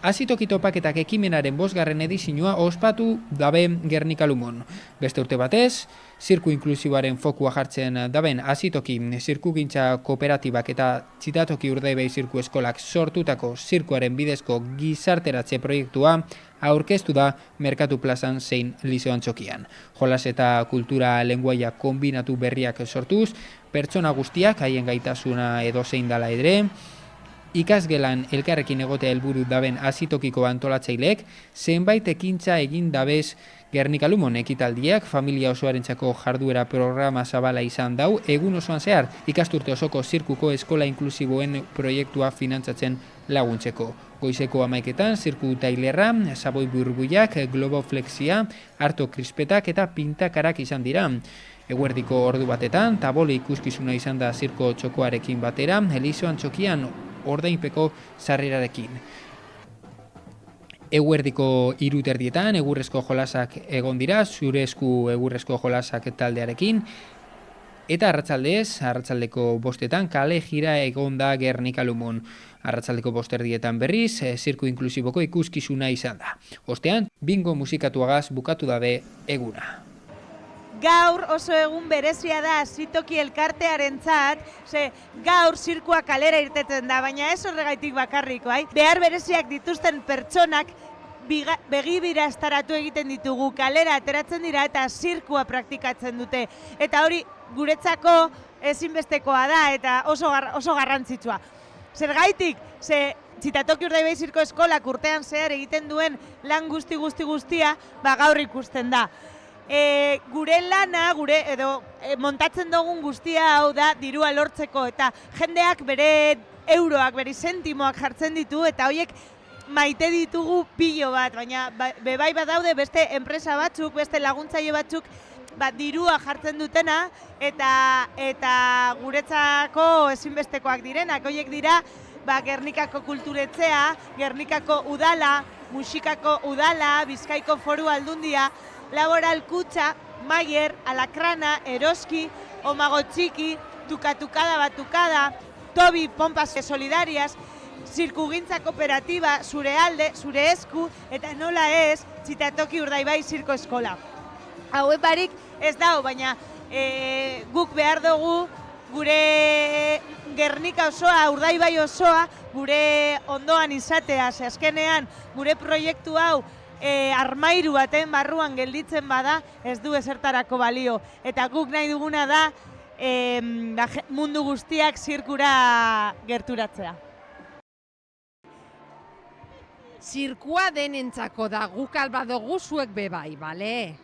Azitoki topaketak ekimenaren 5. edizioa ospatu dabe Gernika Lumon. Beste urte batez, zirku inklusiboaren fokua jartzen daben Azitoki zirkugintza kooperatibak eta Txitatoki Urdaibai zirku eskolak sortutako zirkuaren bidezko gizarteratze proiektua aurkeztu da Merkatu plazan zein Liceo Antzokian. Jolas eta kultura lenguaia kombinatu berriak sortuz, pertsona guztiak haien gaitasuna edozein dala ere, ikasgelan elkarrekin egotea helburu daben Azitokiko antolatzaileek, zenbait ekintza egin dabez Gernika Lumon ekitaldiak, familia osoarentzako jarduera programa zabala izan dau, egun osoan zehar, ikasturte osoko zirkuko eskola inklusiboen proiektua finantzatzen laguntzeko. Goizeko 11etan, zirku tailerra, saboi burbuiak, globoflexia, arto krispetak eta pintakarak izan dira. Eguerdiko ordu batetan, tabole ikuskizuna izan da zirko txokoarekin batera, Liceo Antzokian ordainpeko sarrerarekin. Eguerdiko 3:00 egurrezko jolasak egon dira, zure esku egurrezko jolasak taldearekin, eta arratsaldeko 5:00 kale jira egon da Gernika Lumon. Arratsaldeko 5:30 berriz, zirku inklusiboko ikuskizuna izan da. Ostean, bingo musikatuagaz bukatu dabe eguna. Gaur oso egun berezia da Azitoki elkartearentzat, gaur zirkua kalera irteten da, baina ez horregaitik bakarrik, bai? Behar bereziak dituzten pertsonak begibira estaratu egiten ditugu, kalera ateratzen dira eta zirkua praktikatzen dute. Eta hori guretzako ezinbestekoa da eta oso garrantzitsua. Zergaitik, Txitatoki Urdaibai zirko eskolak urtean zehar egiten duen lan guztia, gaur ikusten da. Gure lana, montatzen dugun guztia hau da dirua lortzeko eta jendeak bere euroak, bere sentimoak jartzen ditu eta horiek maite ditugu pilo bat, baina bebai badaude beste enpresa batzuk, beste laguntzaile batzuk dirua jartzen dutena eta guretzako ezinbestekoak direnak, horiek dira Gernikako kulturetzea, Gernikako udala, Muxikako udala, Bizkaiko Foru Aldundia, Laboral Kutxa, Maier, Alakrana, Eroski, Omago Txiki, Tukatukada Batukada, Tobi Pompas Solidarias, Zirkugintza Kooperatiba, Zure Alde, Zure Esku, eta nola ez, Txitatoki Urdaibai zirko eskola. Haue barik ez dau, baina guk behar dugu gure Gernika osoa, Urdaibai osoa, gure ondoan izatea, azkenean gure proiektu hau armairu baten barruan gelditzen bada, ez du ezertarako balio. Eta guk nahi duguna da mundu guztiak zirkura gerturatzea. Zirkua denentzako da, guk albadugu zuek bebai, bale?